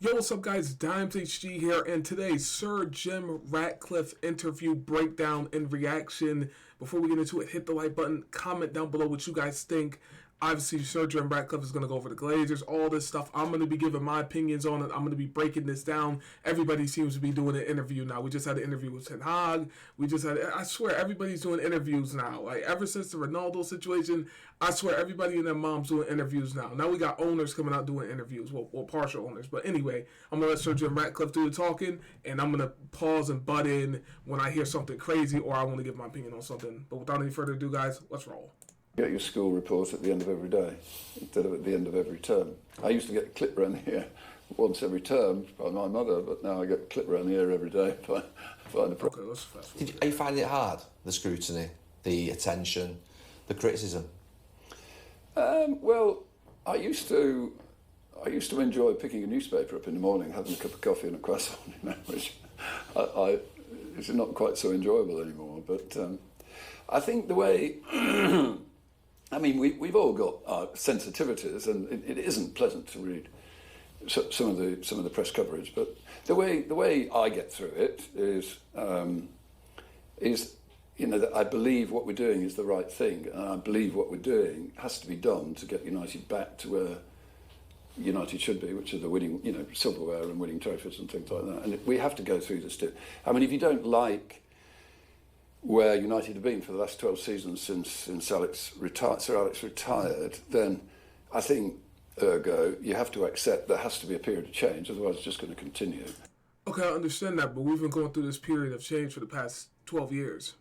Yo, what's up, guys? Dimes HG here, and today's Sir Jim Ratcliffe interview breakdown and reaction. Before we get into it, hit the like button, comment down below what you guys think. Obviously, Sir Jim Ratcliffe is going to go over the Glazers, all this stuff. I'm going to be giving my opinions on it. I'm going to be breaking this down. Everybody seems to be doing an interview now. We just had an interview with Ten Hag. I swear, everybody's doing interviews now. Like, ever since the Ronaldo situation, I swear, everybody and their mom's doing interviews now. Now we got owners coming out doing interviews. Well, partial owners. But anyway, I'm going to let Sir Jim Ratcliffe do the talking, and I'm going to pause and butt in when I hear something crazy or I want to give my opinion on something. But without any further ado, guys, let's roll. Get your school report at the end of every day instead of at the end of every term. I used to get a clip around the ear once every term by my mother, but now I get a clip around the ear every day if I find a problem. Okay, let's fast forward. Are you finding it hard, the scrutiny, the attention, the criticism? Well, I used to enjoy picking a newspaper up in the morning, having a cup of coffee and a croissant, which is not quite so enjoyable anymore. But I think the way I mean, we've all got our sensitivities, and it isn't pleasant to read some of the press coverage. But the way I get through it is that I believe what we're doing is the right thing, and I believe what we're doing has to be done to get United back to where United should be, which are the winning, silverware and winning trophies and things like that. And we have to go through this. I mean, if you don't like where United have been for the last 12 seasons since Sir Alex retired, then I think, ergo, you have to accept there has to be a period of change, otherwise it's just going to continue. Okay, I understand that, but we've been going through this period of change for the past 12 years.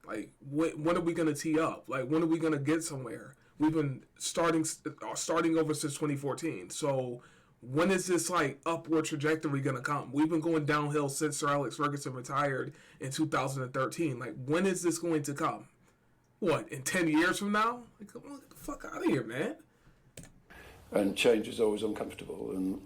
Like, when are we going to tee up? Like, when are we going to get somewhere? We've been starting over since 2014, so when is this upward trajectory gonna come? We've been going downhill since Sir Alex Ferguson retired in 2013. Like, when is this going to come? What, in 10 years from now? Like, get the fuck out of here, man. And change is always uncomfortable and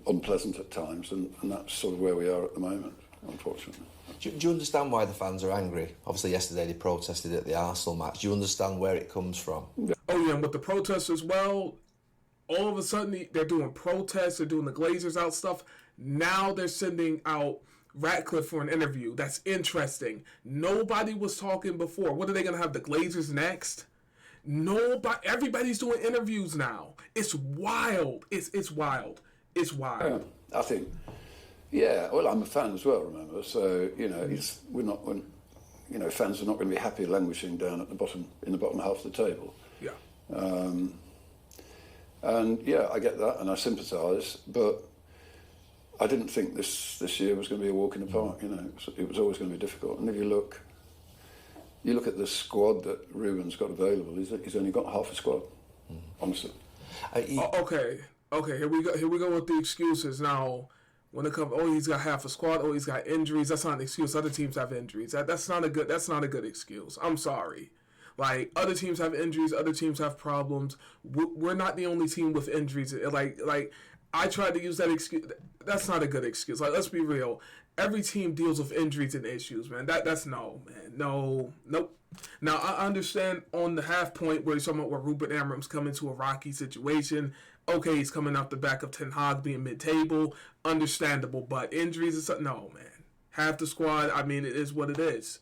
unpleasant at times, and that's sort of where we are at the moment, unfortunately. Do you understand why the fans are angry? Obviously, yesterday they protested at the Arsenal match. Do you understand where it comes from? Oh yeah, and with the protests as well, all of a sudden they're doing protests, they're doing the Glazers out stuff. Now they're sending out Ratcliffe for an interview. That's interesting. Nobody was talking before. What are they gonna have, the Glazers next? Nobody. Everybody's doing interviews now. It's wild. It's wild. It's wild. Yeah, I think. Yeah. Well, I'm a fan as well. Remember, so fans are not going to be happy languishing down at the bottom in the bottom half of the table. Yeah. And yeah, I get that, and I sympathise, but I didn't think this year was going to be a walk in the park. It was always going to be difficult. And if you look at the squad that Ruben's got available, he's only got half a squad, honestly. Okay. Here we go with the excuses now. When it comes, he's got half a squad. He's got injuries. That's not an excuse. Other teams have injuries. That's not a good excuse. I'm sorry. Like, other teams have injuries, other teams have problems. We're not the only team with injuries. Like I tried to use that excuse. That's not a good excuse. Like, let's be real. Every team deals with injuries and issues, man. Nope. Now, I understand on the half point where you're talking about where Ruben Amorim's coming to a rocky situation. Okay, he's coming off the back of Ten Hag being mid-table. Understandable, but injuries and stuff, no, man. Half the squad, I mean, it is what it is.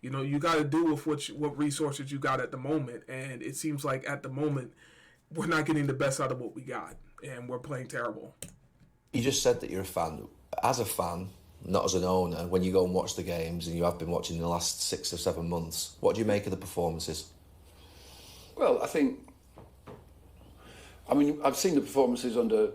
You got to do with what resources you got at the moment, and it seems like at the moment we're not getting the best out of what we got, and we're playing terrible. You just said that you're a fan. As a fan, not as an owner, when you go and watch the games, and you have been watching in the last 6 or 7 months, what do you make of the performances? Well, I've seen the performances under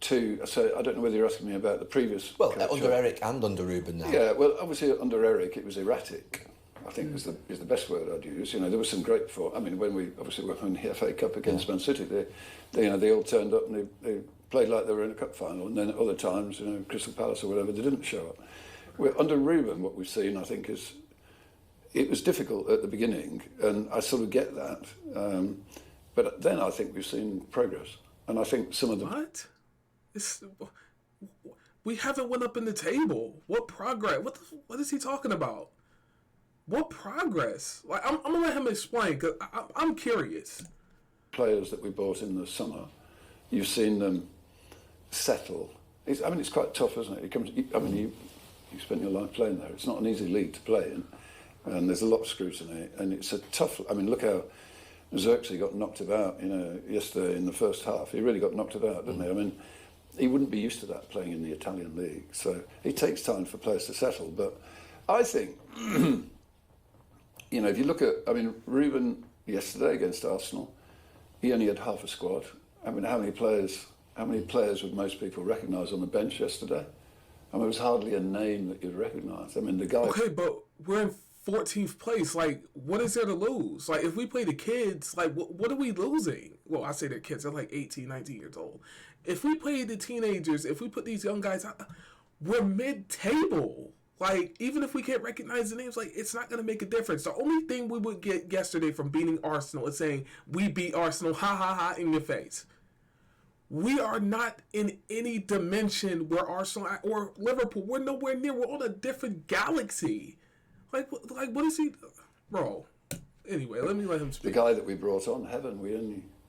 two, so I don't know whether you're asking me about the previous... Well, under Eric and under Ruben now. Yeah, well, obviously under Eric it was erratic, I think is the best word I'd use. There was some great performance. I mean, when we obviously were in the FA Cup against Man City, they all turned up and they played like they were in a cup final, and then at other times, Crystal Palace or whatever, they didn't show up. Under Ruben, what we've seen, I think, is it was difficult at the beginning, and I sort of get that. But then I think we've seen progress, and I think some of the... What? We haven't went up in the table. What progress? What is he talking about? What progress? Like, I'm gonna let him explain, because I'm curious. Players that we bought in the summer, you've seen them settle. It's quite tough, isn't it? You spent your life playing there. It's not an easy league to play in, and there's a lot of scrutiny, and it's a tough. I mean, look how Xerxes got knocked about, yesterday in the first half. He really got knocked about, didn't he? I mean, he wouldn't be used to that playing in the Italian league. So it takes time for players to settle. But I think, if you look at, Ruben yesterday against Arsenal, he only had half a squad. I mean, how many players would most people recognise on the bench yesterday? There was hardly a name that you'd recognise. I mean, the guy... Okay, but we're in 14th place. Like, what is there to lose? Like, if we play the kids, like, what are we losing? Well, I say the kids, they're like 18, 19 years old. If we play the teenagers, if we put these young guys out, we're mid-table. Like, even if we can't recognize the names, like, it's not going to make a difference. The only thing we would get yesterday from beating Arsenal is saying, we beat Arsenal, ha, ha, ha, in your face. We are not in any dimension where Arsenal or Liverpool, we're nowhere near. We're on a different galaxy. Like what is he... Bro. Anyway, let him speak. The guy that we brought on, Heaven,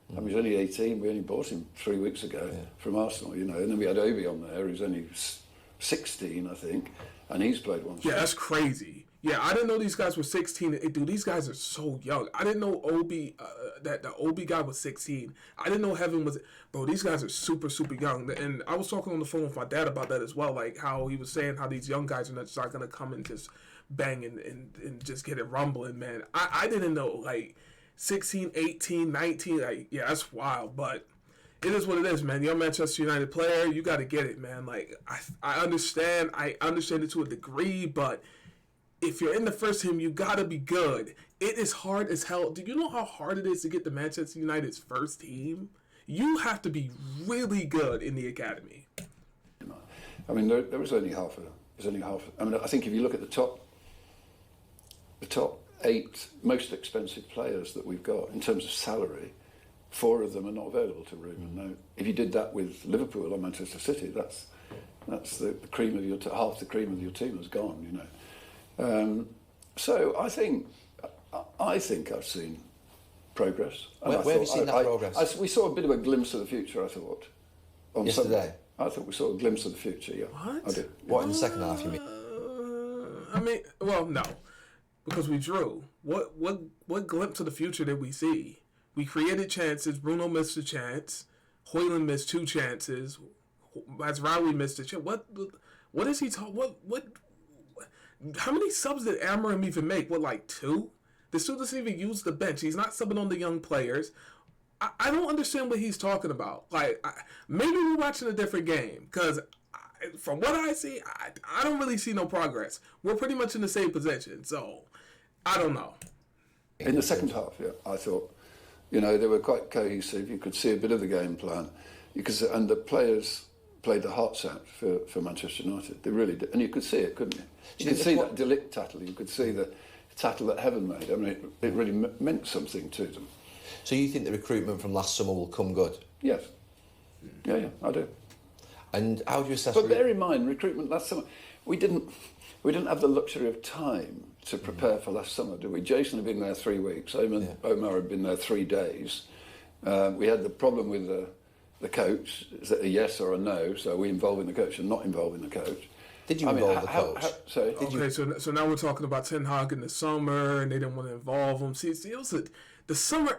he's only 18. We only bought him 3 weeks ago from Arsenal, And then we had Obi on there, who's only 16, I think. And he's played once. Yeah, that's crazy. Yeah, I didn't know these guys were 16. Dude, these guys are so young. I didn't know Obi, that the Obi guy was 16. I didn't know Heaven was... Bro, these guys are super, super young. And I was talking on the phone with my dad about that as well. Like, how he was saying how these young guys are not going to come and just bang and just get it rumbling, man. I didn't know, like, 16, 18, 19. Like, yeah, that's wild. But it is what it is, man. You're a Manchester United player. You got to get it, man. Like, I understand. I understand it to a degree, but... If you're in the first team, you gotta be good. It is hard as hell. Do you know how hard it is to get the Manchester United's first team? You have to be really good in the academy. There was only half. I think if you look at the top 8 most expensive players that we've got in terms of salary, 4 of them are not available to Ruben. Now, if you did that with Liverpool or Manchester City, that's the cream of your half the cream of your team has gone. So I think I've seen progress. Where have you seen that progress? We saw a bit of a glimpse of the future, I thought. On yesterday? Sunday. I thought we saw a glimpse of the future, yeah. What? I did. What, in the second half, you mean? No. Because we drew. What glimpse of the future did we see? We created chances. Bruno missed a chance. Højlund missed 2 chances. Mazraoui missed a chance. What is he talking... What... How many subs did Amorim even make? Like 2? The still doesn't even use the bench. He's not subbing on the young players. I don't understand what he's talking about. Like, maybe we're watching a different game. Because from what I see, I don't really see no progress. We're pretty much in the same position. So, I don't know. In the second half, yeah, I thought, they were quite cohesive. You could see a bit of the game plan. And the players... played the hearts out for Manchester United. They really did. And you could see it, couldn't you? You could see that Delict tattle. You could see the tattle that Heaven made. It really meant something to them. So you think the recruitment from last summer will come good? Yes. Yeah, I do. And how do you assess... But bear in mind, recruitment last summer, we didn't have the luxury of time to prepare for last summer, did we? Jason had been there 3 weeks. Omar had been there 3 days. We had the problem with the coach. Is it a yes or a no? So we involving the coach and not involving the coach. Did you involve the coach? Sorry? So now we're talking about Ten Hag in the summer, and they didn't want to involve him. See, it was the summer,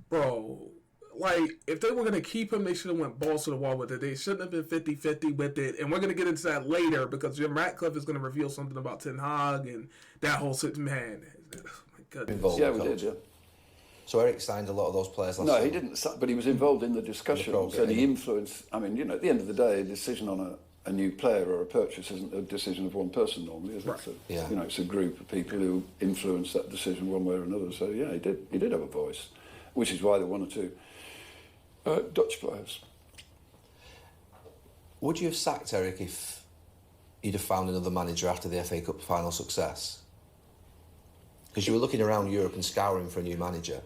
bro. Like, if they were going to keep him, they should have went balls to the wall with it. They shouldn't have been 50-50 with it. And we're going to get into that later because Jim Ratcliffe is going to reveal something about Ten Hag and that whole situation. Man, oh my goodness. Yeah, we did, yeah. So Eric signed a lot of those players last No, summer. he didn't, but he was involved in the discussions and he influenced... at the end of the day, a decision on a new player or a purchase isn't a decision of one person normally, is it? Right. So, yeah. It's a group of people who influence that decision one way or another. So, yeah, he did have a voice, which is why there were 1 or 2 Dutch players. Would you have sacked Eric if you'd have found another manager after the FA Cup final success? Because you were looking around Europe and scouring for a new manager.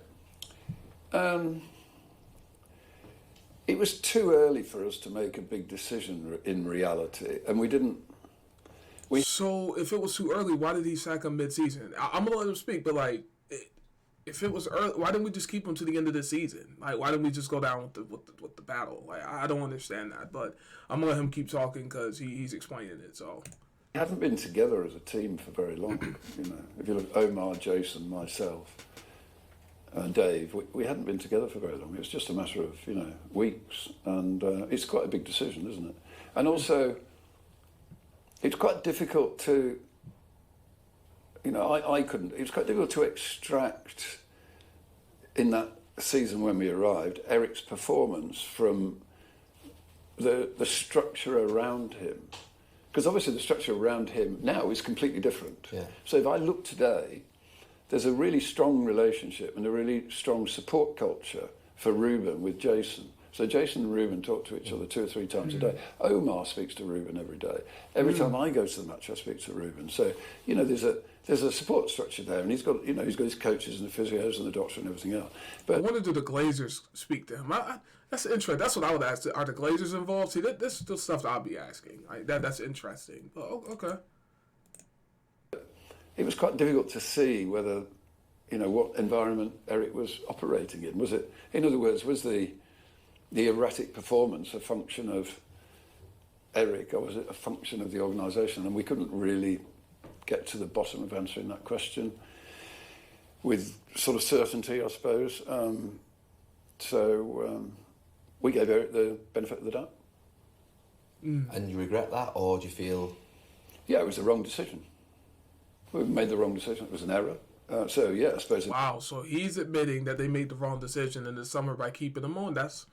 It was too early for us to make a big decision in reality, and we didn't. So if it was too early, why did he sack him mid-season? I'm gonna let him speak, but if it was early, why didn't we just keep him to the end of the season? Like, why didn't we just go down with the battle? Like, I don't understand that, but I'm gonna let him keep talking because he's explaining it. So We hadn't been together as a team for very long. If you look at Omar, Jason, myself, and Dave, we hadn't been together for very long. It was just a matter of weeks, and it's quite a big decision, isn't it? And also, it's quite difficult to. I couldn't. It was quite difficult to extract in that season when we arrived Eric's performance from the structure around him, because obviously the structure around him now is completely different. Yeah. So if I look today, there's a really strong relationship and a really strong support culture for Ruben with Jason. So Jason and Ruben talk to each other 2 or 3 times a day. Omar speaks to Ruben every day. Every time I go to the match, I speak to Ruben. So there's a support structure there, and he's got his coaches and the physios and the doctor and everything else. But I wonder, do the Glazers speak to him? That's interesting. That's what I would ask. Are the Glazers involved? See, this is the stuff that I'll be asking. Like, that's interesting. Oh, okay. it was quite difficult to see whether, what environment Eric was operating in. Was it, in other words, was the erratic performance a function of Eric, or was it a function of the organisation? And we couldn't really get to the bottom of answering that question with sort of certainty, I suppose. So we gave Eric the benefit of the doubt. And you regret that, or do you feel? Yeah, it was the wrong decision. We made the wrong decision. It was an error. So yeah, I suppose. Wow. So he's admitting that they made the wrong decision in the summer by keeping him on. That's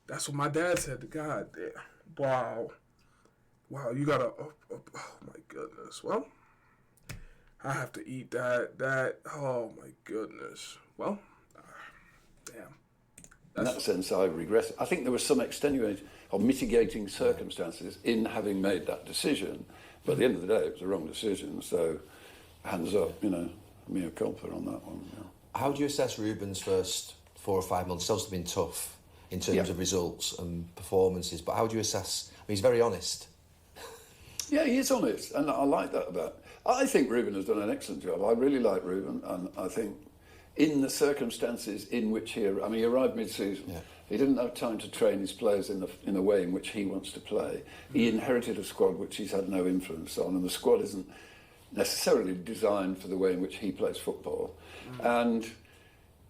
what my dad said. God damn. Wow. You gotta. Oh my goodness. Well, I have to eat that. Oh my goodness. Well, damn. In that sense, I regret it. I think there was some extenuating or mitigating circumstances in having made that decision, but at the end of the day, it was the wrong decision. So, hands up, mea culpa on that one. Yeah. How do you assess Ruben's first 4 or 5 months? It's obviously been tough in terms of results and performances, but how do you assess? I mean, he's very honest. Yeah, he is honest, and I like that about. I think Ruben has done an excellent job. I really like Ruben, and I think in the circumstances in which he arrived mid-season. Yeah. He didn't have time to train his players in the way in which he wants to play. He inherited a squad which he's had no influence on, and the squad isn't necessarily designed for the way in which he plays football. And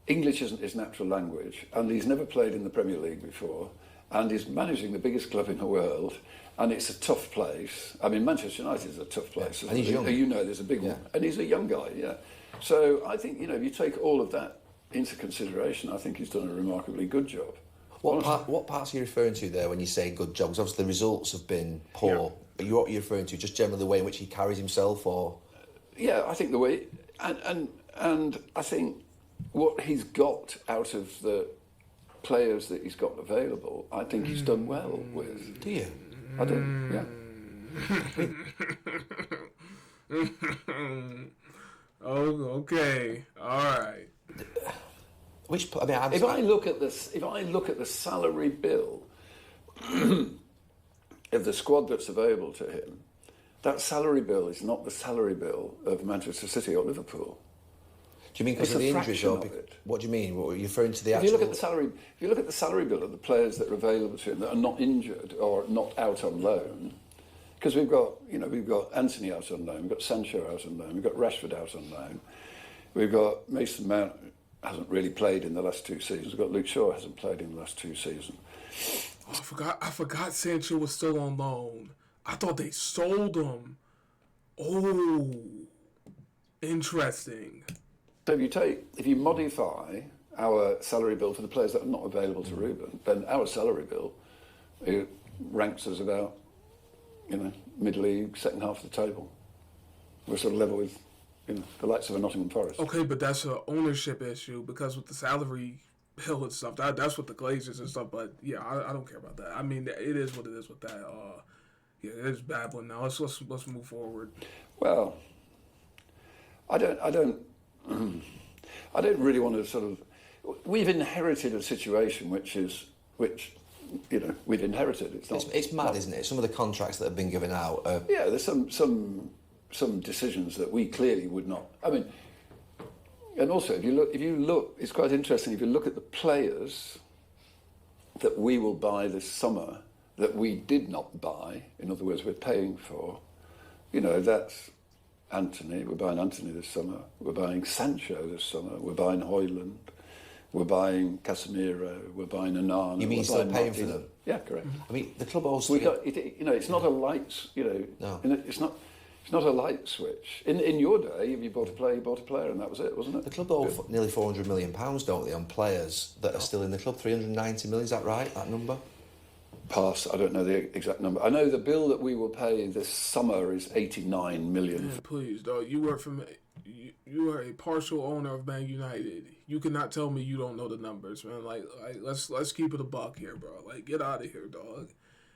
English isn't his natural language, and he's never played in the Premier League before, and he's managing the biggest club in the world, and it's a tough place. I mean, Manchester United is a tough place. Yeah. And he's young. There's a big one. And he's a young guy, yeah. So I think, if you take all of that into consideration, I think he's done a remarkably good job. What parts are you referring to there when you say good job? Because obviously the results have been poor. But what are you referring to? Just generally the way in which he carries himself, or? Yeah, I think the way, and I think what he's got out of the players that he's got available, I think he's done well with. Do you? I do, yeah. Oh, okay, all right. If I look at the salary bill of the squad that's available to him, that salary bill is not the salary bill of Manchester City or Liverpool. Do you mean because of the injuries? What do you mean? What are you referring to the actual? If you look at the salary bill of the players that are available to him that are not injured or not out on loan, because we've got Anthony out on loan, we've got Sancho out on loan, we've got Rashford out on loan, we've got Mason Mount hasn't really played in the last 2 seasons, we've got Luke Shaw hasn't played in the last 2 seasons. Oh, I forgot Sancho was still on loan. I thought they sold him. Oh, interesting. So if you modify our salary bill for the players that are not available to Ruben, then our salary bill ranks us about, mid-league, second half of the table. We're sort of level with, the likes of a Nottingham Forest. Okay, but that's an ownership issue because with the salary bill and stuff, that's with the Glazers and stuff. But yeah, I don't care about that. I mean, it is what it is with that. Yeah, it is a bad one. Now let's move forward. Well, I don't really want to sort of. We've inherited a situation which we've inherited. It's mad, isn't it? Some of the contracts that have been given out. Yeah, there's some decisions that we clearly would not. I mean, And also, if you look, it's quite interesting. If you look at the players that we will buy this summer that we did not buy, in other words, we're paying for, that's Anthony. We're buying Anthony this summer. We're buying Sancho this summer. We're buying Højlund. We're buying Casemiro. We're buying Onana. You mean you're still paying for them? Yeah, correct. I mean, the club also... it's not a light, No. It's not a light switch. In your day, if you bought a player, you bought a player, and that was it, wasn't it? The club owe nearly £400 million, don't they, on players that are still in the club? 390 million, is that right, that number? Pass, I don't know the exact number. I know the bill that we will pay this summer is 89 million. Man, please, dog. You are a partial owner of Man United. You cannot tell me you don't know the numbers, man. Like let's keep it a buck here, bro. Like, get out of here, dog.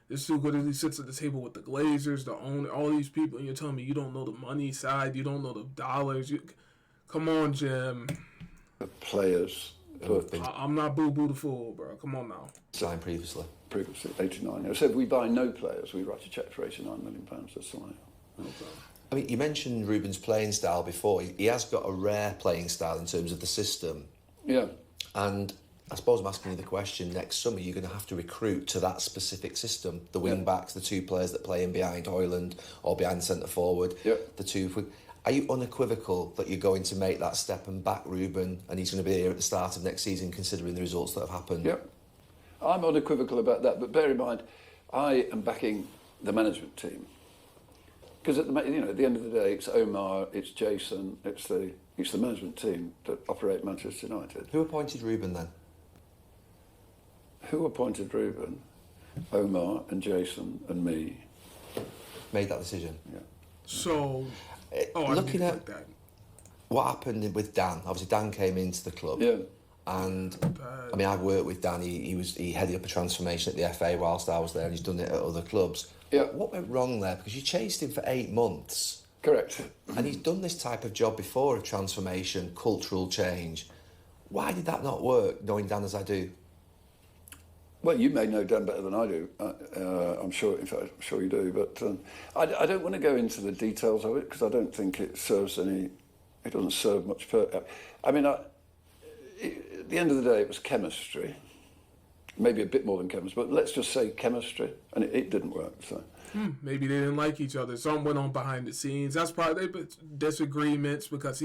This dude literally sits at the table with the Glazers, the owner, all these people, and you're telling me you don't know the money side, you don't know the dollars. Come on, Jim. The players. I'm not Boo the Fool, bro. Come on now. Signed previously. Previously, 89. I said we buy no players, we write a cheque for 89 million pounds. That's the line. Okay. I mean, you mentioned Ruben's playing style before. He has got a rare playing style in terms of the system. Yeah. And I suppose I'm asking you the question, next summer you're going to have to recruit to that specific system. The wing-backs, the two players that play in behind Højlund or behind centre-forward. Yeah. The two... Are you unequivocal that you're going to make that step and back Ruben and he's going to be here at the start of next season considering the results that have happened? Yeah. I'm unequivocal about that, but bear in mind, I am backing the management team. Because at the end of the day, it's Omar, it's Jason, it's the management team that operate Manchester United. Who appointed Ruben then? Who appointed Ruben? Omar and Jason and me. Made that decision? Yeah. So, looking at that. What happened with Dan, obviously Dan came into the club. Yeah. And I mean, I've worked with Dan. He headed up a transformation at the FA whilst I was there, and he's done it at other clubs. Yeah. What went wrong there? Because you chased him for 8 months. Correct. And he's done this type of job before of transformation, cultural change. Why did that not work, knowing Dan as I do? Well, you may know Dan better than I do. I'm sure. In fact, I'm sure you do. But I don't want to go into the details of it because I don't think it serves any. It doesn't serve much purpose. I mean, at the end of the day, it was chemistry. Maybe a bit more than chemistry, but let's just say chemistry, and it didn't work. So maybe they didn't like each other. Something went on behind the scenes. That's probably disagreements because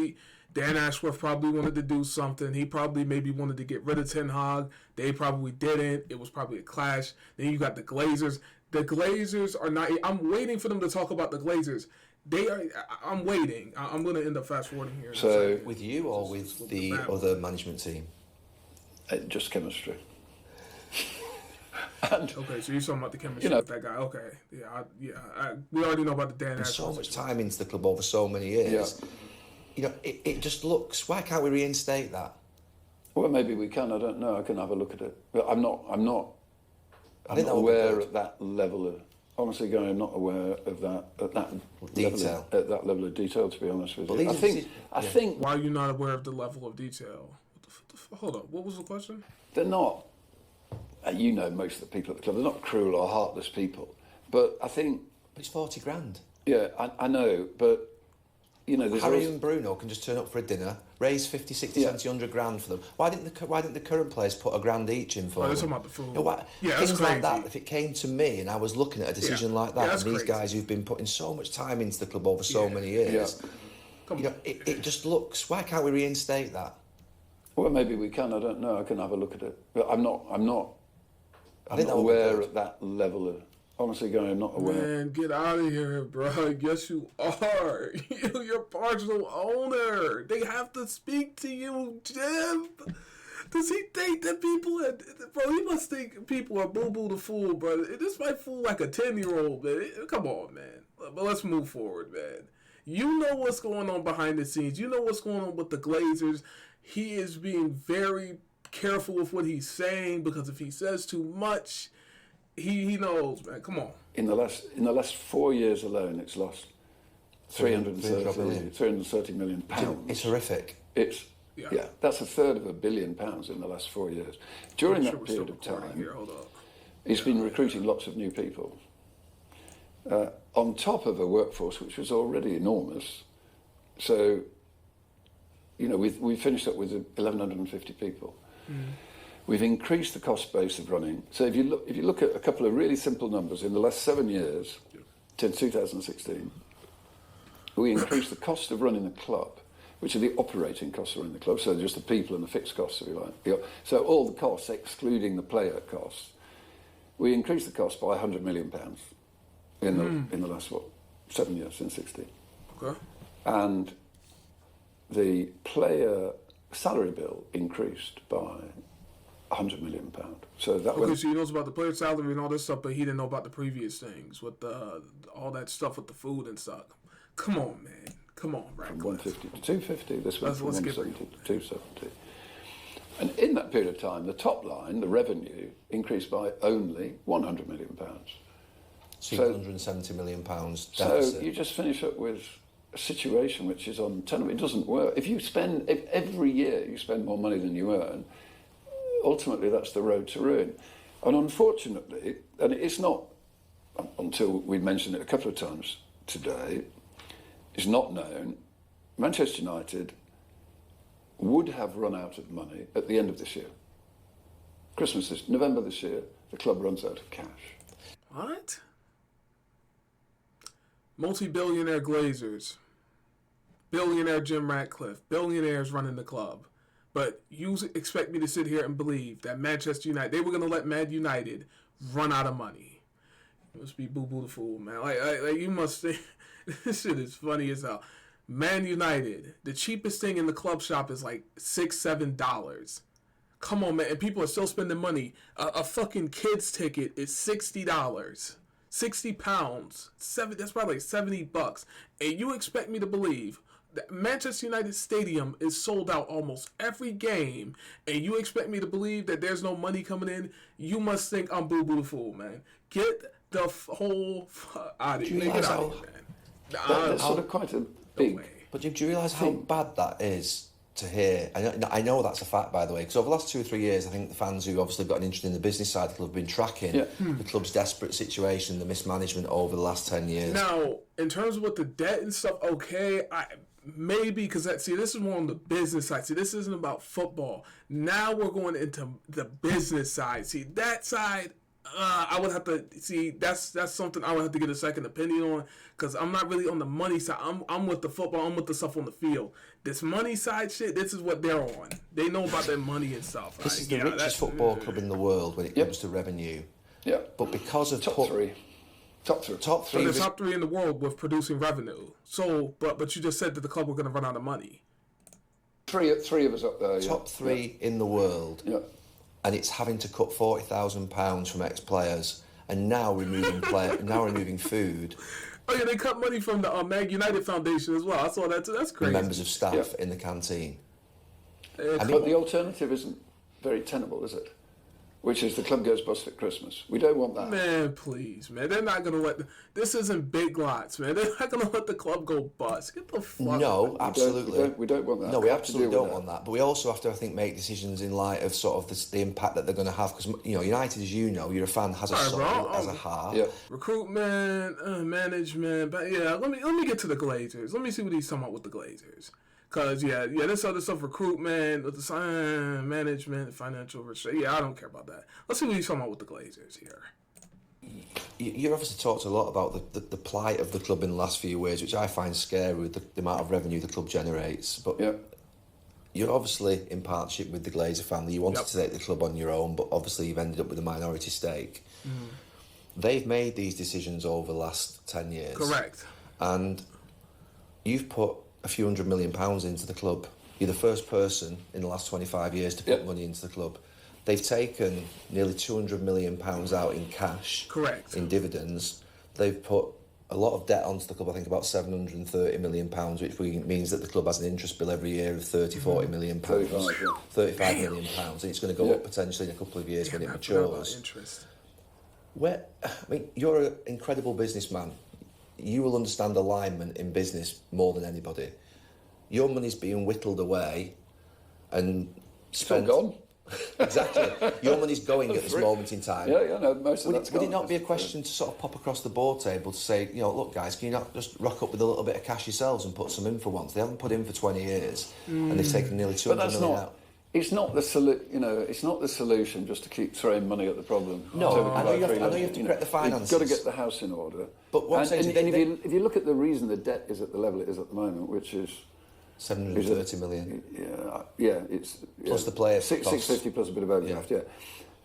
Dan Ashworth probably wanted to do something. He probably maybe wanted to get rid of Ten Hag. They probably didn't. It was probably a clash. Then you got the Glazers. The Glazers are not. I'm waiting for them to talk about the Glazers. They are. I'm waiting. I'm going to end up fast forwarding here. So with you or with the other management team? Just chemistry. Okay, so you're talking about the chemistry with that guy. Okay, we already know about the Dan. And so much time into the club over so many years. Yeah. You know, it just looks. Why can't we reinstate that? Well, maybe we can. I don't know. I can have a look at it. But I'm not aware at that level of. Honestly, going, I'm not aware of that at that detail. At that level of detail, to be honest with you. I think. Why are you not aware of the level of detail? Hold on. What was the question? They're not. You know, most of the people at the club, they're not cruel or heartless people. But I think. But it's 40 grand. Yeah, I know, but. You know, Harry and Bruno can just turn up for a dinner, raise 50, 60, 70, 100 grand for them. Why didn't the current players put £1,000 each in for them? Talking about the food. You know, things like that. If it came to me and I was looking at a decision like that, and these guys who've been putting so much time into the club over so many years, you know, it just looks. Why can't we reinstate that? Well, maybe we can. I don't know. I can have a look at it. But I'm not aware at that level of. Honestly, I'm not aware. Man, get out of here, bro. Yes, you are. You're partial owner. They have to speak to you, Jim. Does he think that people are... Bro, he must think people are boo-boo the fool, bro. This might fool like a 10-year-old, man. Come on, man. But let's move forward, man. You know what's going on behind the scenes. You know what's going on with the Glazers. He is being very careful with what he's saying because if he says too much... He knows, man. Come on. In the last 4 years alone, it's lost 330 million pounds. It's horrific. It's that's a third of £1 billion in the last 4 years. During that period of time, he's been recruiting lots of new people. On top of a workforce which was already enormous. So, we finished up with 1,150 people. We've increased the cost base of running. So if you look at a couple of really simple numbers, in the last 7 years, since 2016, we increased the cost of running the club, which are the operating costs of running the club, so just the people and the fixed costs, if you like. So all the costs, excluding the player costs, we increased the cost by £100 million in the last, 7 years, since 16. Okay. And the player salary bill increased by £100 million. So that so he knows about the player salary and all this stuff, but he didn't know about the previous things with all that stuff with the food and stuff. Come on, man. Come on, Ratcliffe. From 150 to 250. This went from 170 to 270. And in that period of time, the top line, the revenue, increased by only £100 million. So £170 million deficit. So you just finish up with a situation which is untenable. It doesn't work. If every year you spend more money than you earn, ultimately that's the road to ruin. And unfortunately, and it's not until we mentioned it a couple of times today, is not known, Manchester United would have run out of money at the end of this year. November this year, the club runs out of cash. What? Multi-billionaire Glazers, billionaire Jim Ratcliffe, billionaires running the club. But you expect me to sit here and believe that Manchester United, they were going to let Man United run out of money. You must be boo-boo the fool, man. Like you must think, this shit is funny as hell. Man United, the cheapest thing in the club shop is like $6-7. Come on, man. And people are still spending money. A fucking kid's ticket is $60. 60 pounds. That's probably like $70. And you expect me to believe that Manchester United Stadium is sold out almost every game, and you expect me to believe that there's no money coming in? You must think I'm boo-boo the fool, man. Get the whole out of here. Get out of here, man. That's sort of quite a big... But do you realise how bad that is to hear? I know that's a fact, by the way, because over the last 2 or 3 years, I think the fans who obviously got an interest in the business side of the club have been tracking the club's desperate situation, the mismanagement over the last 10 years. Now, in terms of with the debt and stuff, okay, maybe, because this is more on the business side. See, this isn't about football. Now we're going into the business side. See, that side, I would have to see. That's something I would have to get a second opinion on, because I'm not really on the money side. I'm with the football. I'm with the stuff on the field. This money side shit, this is what they're on. They know about their money and stuff. This is the richest football club in the world when it comes to revenue. Yeah, but because of top three. So the top three in the world with producing revenue. So, but you just said that the club were going to run out of money. Three of us up there. Top three in the world. Yeah. And it's having to cut £40,000 from ex-players, and now removing food. Oh yeah, they cut money from the Man United Foundation as well. I saw that too. That's crazy. Members of staff in the canteen. But the alternative isn't very tenable, is it? Which is the club goes bust at Christmas. We don't want that. Man, please, man. They're not going to let... This isn't Big Lots, man. They're not going to let the club go bust. Get the fuck No, absolutely. We don't want that. No, we absolutely don't want that. But we also have to, I think, make decisions in light of sort of the impact that they're going to have. Because, United, as you know, you're a fan, has a soul, has a heart. Yeah. Recruitment, management. But yeah, let me get to the Glazers. Let me see what he's talking about with the Glazers. Because, this other stuff, recruitment, with the management, financial restraint. Yeah, I don't care about that. Let's see what he's talking about with the Glazers here. You obviously talked a lot about the plight of the club in the last few years, which I find scary with the amount of revenue the club generates. But you're obviously in partnership with the Glazer family. You wanted to take the club on your own, but obviously you've ended up with a minority stake. They've made these decisions over the last 10 years. Correct. And you've put a few £100 million into the club. You're the first person in the last 25 years to put money into the club. They've taken nearly £200 million out in cash. Correct. In dividends. They've put a lot of debt onto the club, I think about £730 million, which means that the club has an interest bill every year of £40 million. £35 million. And it's going to go up potentially in a couple of years when it matures. Interest. You're an incredible businessman. You will understand alignment in business more than anybody. Your money's being whittled away and spent. It's all gone. Exactly. Your money's going at this moment in time. Yeah, no, most of that's Would it gone. not be a question to sort of pop across the board table to say, look, guys, can you not just rock up with a little bit of cash yourselves and put some in for once? They haven't put in for 20 years, and they've taken nearly 200 million out. It's not the it's not the solution just to keep throwing money at the problem. No, I know you have to correct the finances. You've got to get the house in order. But what I'm saying is if you look at the reason the debt is at the level it is at the moment, which is 730 million. It's plus the player 650 plus a bit of overdraft. Yeah,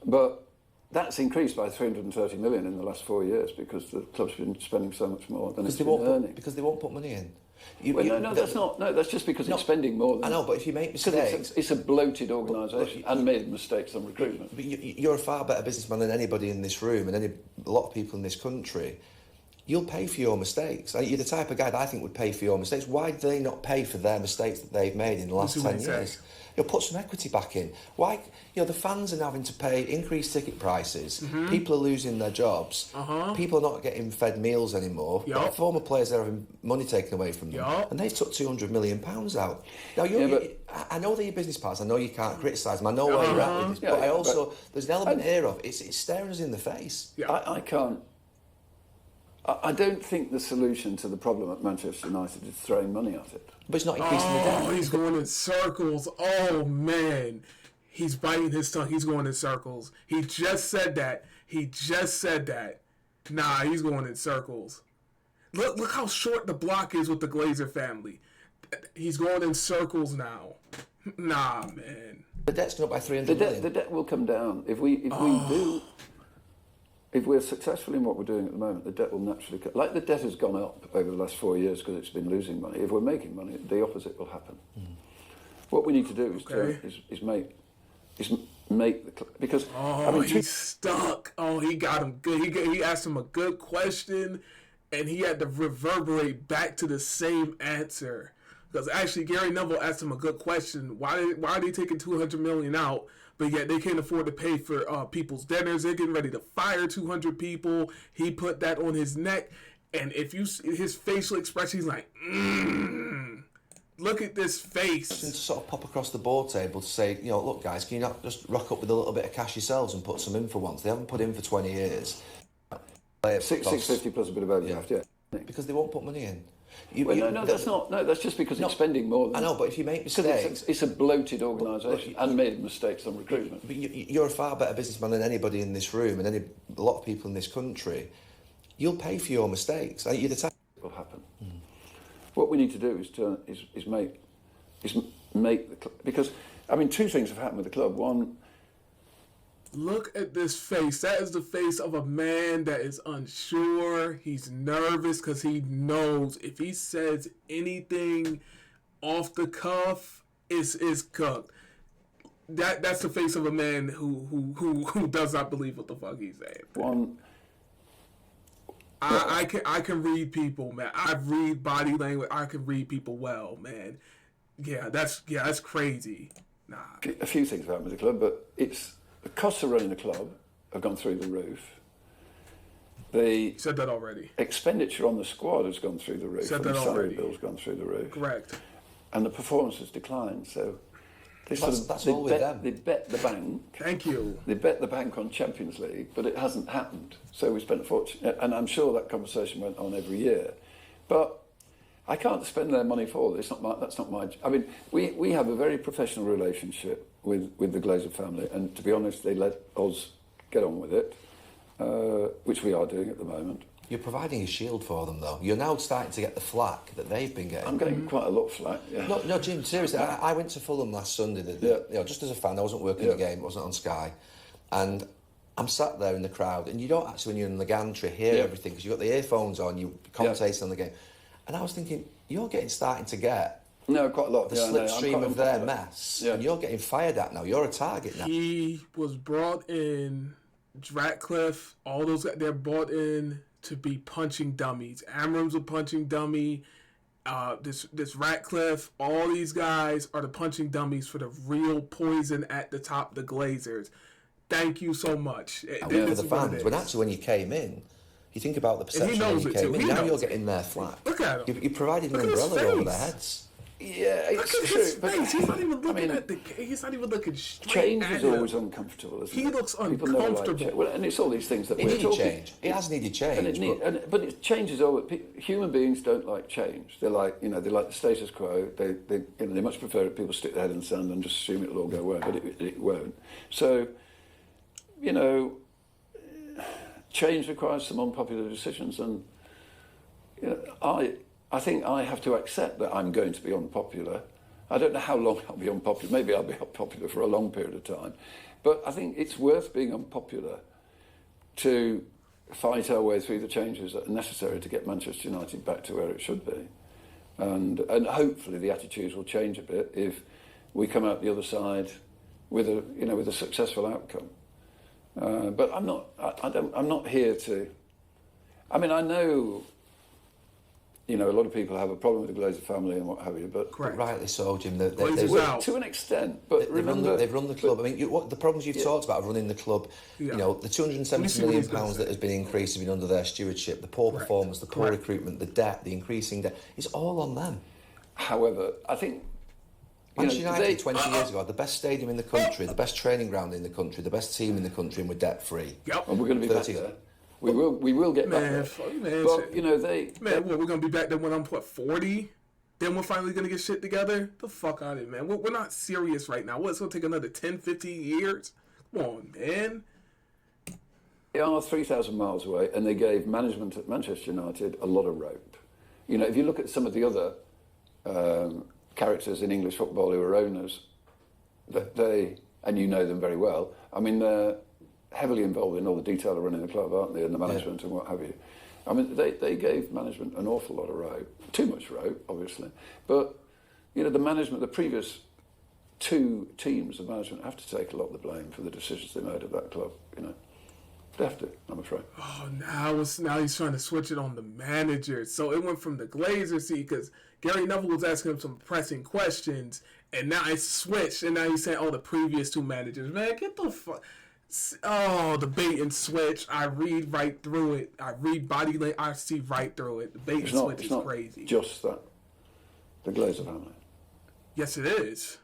but that's increased by 330 million in the last 4 years because the club's been spending so much more than it's been earning. Because they won't put money in. That's just because it's spending more. I know, but if you make mistakes, it's a bloated organisation and made mistakes on recruitment. But you're a far better businessman than anybody in this room and a lot of people in this country. You'll pay for your mistakes. You're the type of guy that I think would pay for your mistakes. Why do they not pay for their mistakes that they've made in the last 10 years? Put some equity back in. Why? The fans are now having to pay increased ticket prices. Mm-hmm. People are losing their jobs. People are not getting fed meals anymore. Yep. Former players are having money taken away from them. Yep. And they took £200 million out. Now, I know they're your business partners. I know you can't criticise them. I know where you're at with this. But there's an element here of it's staring us in the face. Yeah. I can't. I don't think the solution to the problem at Manchester United is throwing money at it. But it's not increasing the debt. He's going in circles. Oh, man. He's biting his tongue. He's going in circles. He just said that. Nah, he's going in circles. Look how short the block is with the Glazer family. He's going in circles now. Nah, man. The debt's gone up by 300 million. The debt will come down. If we're successful in what we're doing at the moment, the debt will naturally come. Like the debt has gone up over the last 4 years because it's been losing money. If we're making money, the opposite will happen. What we need to do is make the because he's stuck. Oh, he got him good. He asked him a good question, and he had to reverberate back to the same answer. Because actually, Gary Neville asked him a good question. Why are they taking 200 million out? But yet they can't afford to pay for people's dinners. They're getting ready to fire 200 people. He put that on his neck. And if you see his facial expression, he's like, look at this face. To sort of pop across the board table to say, look, guys, can you not just rock up with a little bit of cash yourselves and put some in for once? They haven't put in for 20 years. 650 plus a bit of overdraft, yeah. Because they won't put money in. That's just because it's spending more than... I know, but if you make mistakes... It's a bloated organisation and made mistakes on recruitment. But you're a far better businessman than anybody in this room and a lot of people in this country. You'll pay for your mistakes. You're the type... It will happen. What we need to do is make the club... Because, two things have happened with the club. One... Look at this face. That is the face of a man that is unsure. He's nervous because he knows if he says anything off the cuff, is cooked. That's the face of a man who does not believe what the fuck he's saying. I can read people, man. I read body language. I can read people well, man. That's crazy. Nah. A few things have happened with the club, but the costs of running the club have gone through the roof. The said that already. Expenditure on the squad has gone through the roof. Said that salary already. Bill's gone through the roof. Correct. And the performance has declined. So that's all with them. They bet the bank. Thank you. They bet the bank on Champions League, but it hasn't happened. So we spent a fortune, and I'm sure that conversation went on every year. But I can't spend their money for this. That's not my. We have a very professional relationship with the Glazer family, and to be honest, they let us get on with it, which we are doing at the moment. You're providing a shield for them, though. You're now starting to get the flack that they've been getting. I'm getting quite a lot of flack. Yeah. No, Jim. Seriously, I went to Fulham last Sunday. Just as a fan, I wasn't working the game. It wasn't on Sky, and I'm sat there in the crowd, and you don't actually, when you're in the gantry, hear everything because you've got the earphones on. You commentate on the game, and I was thinking, you're starting to get. No, quite a lot. The slipstream of their mess, and you're getting fired at now. You're a target now. He was brought in, Ratcliffe, all those, they're brought in to be punching dummies. Amorim's a punching dummy. This Ratcliffe, all these guys are the punching dummies for the real poison at the top, the Glazers. Thank you so much. For the fans, when you came in, you think about the perception when you came in. Now you're getting their flack. Look at him. You provided an umbrella over their heads. Yeah, Look it's at true. his but, face. He's not even looking I mean, at the. He's not even looking straight change at is him. always uncomfortable, isn't it? He looks People never like uncomfortable. change. Well, and it's all these things that It we're needed talking. change. It has needed change. But it changes all. Human beings don't like change. They like, they like the status quo. They much prefer it. People stick their head in the sand and just assume it'll all go away, but it won't. So, change requires some unpopular decisions, and I think I have to accept that I'm going to be unpopular. I don't know how long I'll be unpopular. Maybe I'll be unpopular for a long period of time. But I think it's worth being unpopular to fight our way through the changes that are necessary to get Manchester United back to where it should be. And hopefully the attitudes will change a bit if we come out the other side with a successful outcome. But I'm not here to. I mean, I know. A lot of people have a problem with the Glazer family and what have you, but rightly so, Jim. They've to an extent, but they've run the club. I mean, what the problems you've talked about of running the club, the £270 million that has been increased have been under their stewardship, the poor performance, the poor recruitment, the debt, the increasing debt. It's all on them. However, I think Manchester United 20 years ago had the best stadium in the country, the best training ground in the country, the best team in the country, and we're debt free. Yep, and we're going to be back there. We will get back there. But we're gonna be back there when I'm 40. Then we're finally gonna get shit together. The fuck out of it, man. We're not serious right now. It's gonna take another 10, 15 years. Come on, man. They are 3,000 miles away, and they gave management at Manchester United a lot of rope. If you look at some of the other characters in English football who are owners, and you know them very well. I mean, they're heavily involved in all the detail of running the club, aren't they, and the management and what have you. I mean, they gave management an awful lot of rope. Too much rope, obviously. But, the management, the previous two teams of management have to take a lot of the blame for the decisions they made at that club, They have to, I'm afraid. Oh, now he's trying to switch it on the manager. So it went from the Glazers, because Gary Neville was asking him some pressing questions, and now it's switched, and now he's saying, the previous two managers. Man, get the fuck... Oh, the bait and switch. I read right through it. I read body language. I see right through it. The bait and switch is crazy. Just that. The Glazer family. Yes, it is.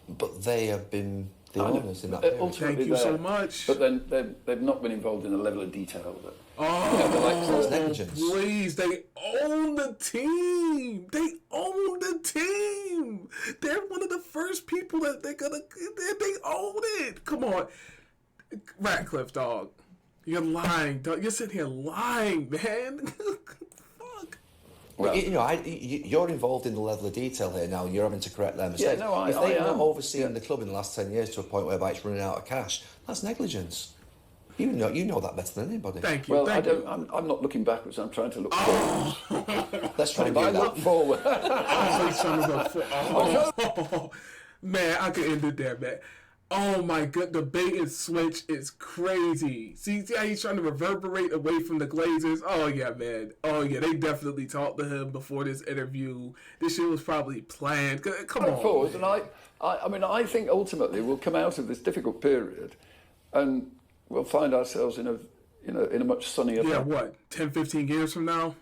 But they have been the owners in that period. Thank you so much. But then they've not been involved in the level of detail that... That's negligence. Please, they own the team. They own the team. They're one of the first people that they own it. Come on. Ratcliffe, dog. You're lying, dog. You're sitting here lying, man. Fuck. Well, you're involved in the level of detail here now, and you're having to correct their mistakes. If they've not overseen the club in the last 10 years to a point whereby it's running out of cash, that's negligence. You know that better than anybody. Thank you. Well, I'm not looking backwards. I'm trying to look forward. Let's try and do that. I look forward. Man, I could end it there, man. Oh my god, the bait and switch is crazy. See how he's trying to reverberate away from the Glazers? Oh yeah, man. Oh yeah, they definitely talked to him before this interview. This shit was probably planned. Come on. Forward, and I think ultimately we'll come out of this difficult period, and we'll find ourselves in a much sunnier. Yeah, what? 10, 15 years from now?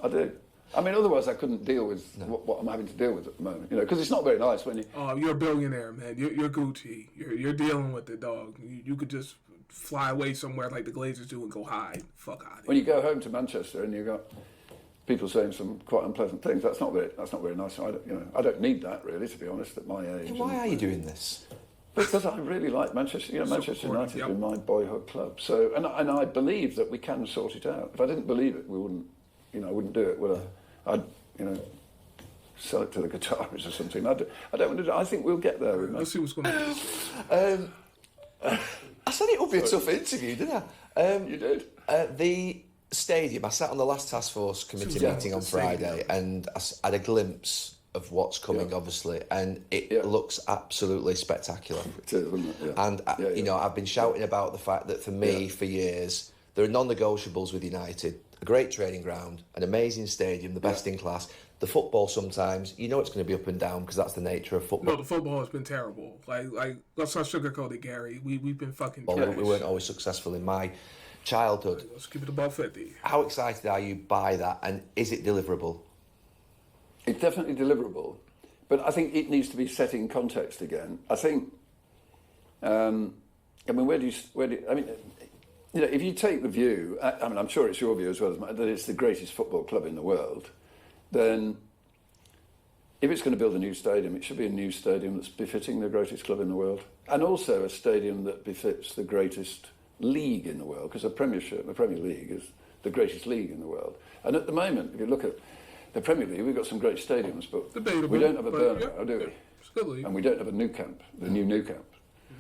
I do. I mean, otherwise I couldn't deal with what I'm having to deal with at the moment. Because it's not very nice when you... Oh, you're a billionaire, man. You're Gucci. You're dealing with it, dog. You could just fly away somewhere like the Glazers do and go hide. Fuck out of here. When you go home to Manchester and you got people saying some quite unpleasant things, that's not very nice. I don't need that, really, to be honest, at my age. Why are you doing this? Because I really like Manchester. Manchester United has been my boyhood club. So, and I believe that we can sort it out. If I didn't believe it, we wouldn't. I wouldn't do it. Would I? I'd, sell it to the guitarists or something. I don't want to do. I think we'll get there. Let's see what's going to happen. I said it would be a tough interview, didn't I? You did. The stadium. I sat on the last task force committee meeting on Friday, and I had a glimpse of what's coming, obviously, and it looks absolutely spectacular. It is, isn't it? Yeah. And I've been shouting about the fact that for me, for years, there are non-negotiables with United. A great training ground, an amazing stadium, the best in class. The football sometimes, it's going to be up and down because that's the nature of football. No, the football has been terrible. Like let's not sugarcoat it, Gary. We've been fucking trash. We weren't always successful in my childhood. Let's keep it above 50. How excited are you by that, and is it deliverable? It's definitely deliverable, but I think it needs to be set in context again. I think, I mean, you know, if you take the view, I mean, I'm sure it's your view as well as mine, that it's the greatest football club in the world, then if it's going to build a new stadium, it should be a new stadium that's befitting the greatest club in the world, and also a stadium that befits the greatest league in the world, because the Premier League is the greatest league in the world. And at the moment, if you look at the Premier League, we've got some great stadiums, but Debatable, we don't have a Bernabeu, yeah, do we? It's a good league. And we don't have a Nou Camp, the new Nou Camp.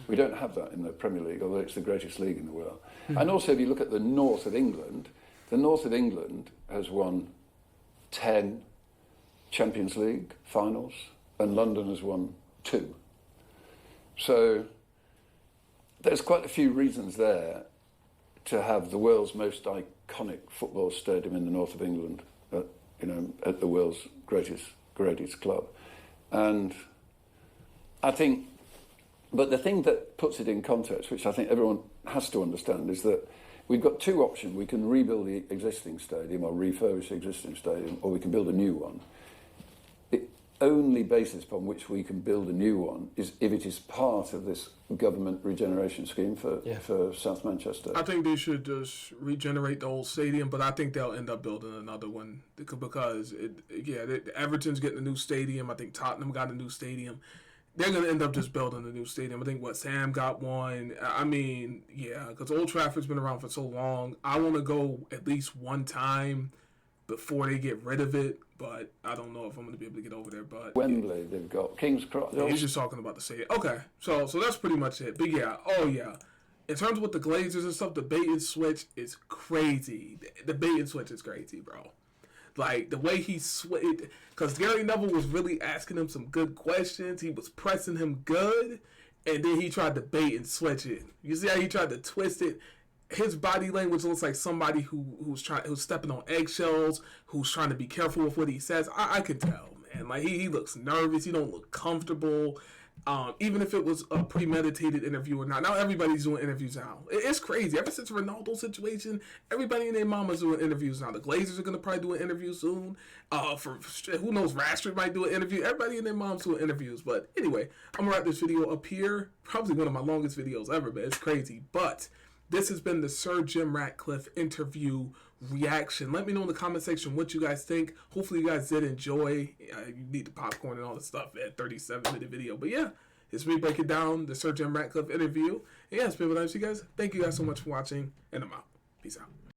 We don't have that in the Premier League, although it's the greatest league in the world. And also, if you look at the north of England, the north of England has won 10 Champions League finals, and London has won 2. So there's quite a few reasons there to have the world's most iconic football stadium in the north of England, at the world's greatest club. And I think, but the thing that puts it in context, which I think everyone has to understand, is that we've got 2 options. We can rebuild the existing stadium or refurbish the existing stadium, or we can build a new one. The only basis upon which we can build a new one is if it is part of this government regeneration scheme for South Manchester. I think they should just regenerate the old stadium, but I think they'll end up building another one because Everton's getting a new stadium. I think Tottenham got a new stadium. They're going to end up just building a new stadium. I think West Ham got one. I mean, yeah, because Old Trafford's been around for so long. I want to go at least one time before they get rid of it, but I don't know if I'm going to be able to get over there. But Wembley, they've got King's Cross. Yeah, he's just talking about the stadium. Okay, so that's pretty much it. But yeah, in terms of with the Glazers and stuff, the bait and switch is crazy. The bait and switch is crazy, bro. Like, the way he switched, because Gary Neville was really asking him some good questions. He was pressing him good, and then he tried to bait and switch it. You see how he tried to twist it? His body language looks like somebody who's stepping on eggshells, who's trying to be careful with what he says. I can tell, man. Like, he looks nervous. He don't look comfortable. Even if it was a premeditated interview or not. Now everybody's doing interviews now. It's crazy. Ever since the Ronaldo situation, everybody and their mama's doing interviews now. The Glazers are going to probably do an interview soon. For who knows, Ratcliffe might do an interview. Everybody and their mom's doing interviews. But anyway, I'm going to wrap this video up here. Probably one of my longest videos ever, man. It's crazy. But this has been the Sir Jim Ratcliffe interview reaction. Let me know in the comment section what you guys think. Hopefully you guys did enjoy. You need the popcorn and all the stuff at 37-minute video. But yeah, it's me breaking down the Sir Jim Ratcliffe interview. And yeah, it's been nice, you guys. Thank you guys so much for watching, and I'm out. Peace out.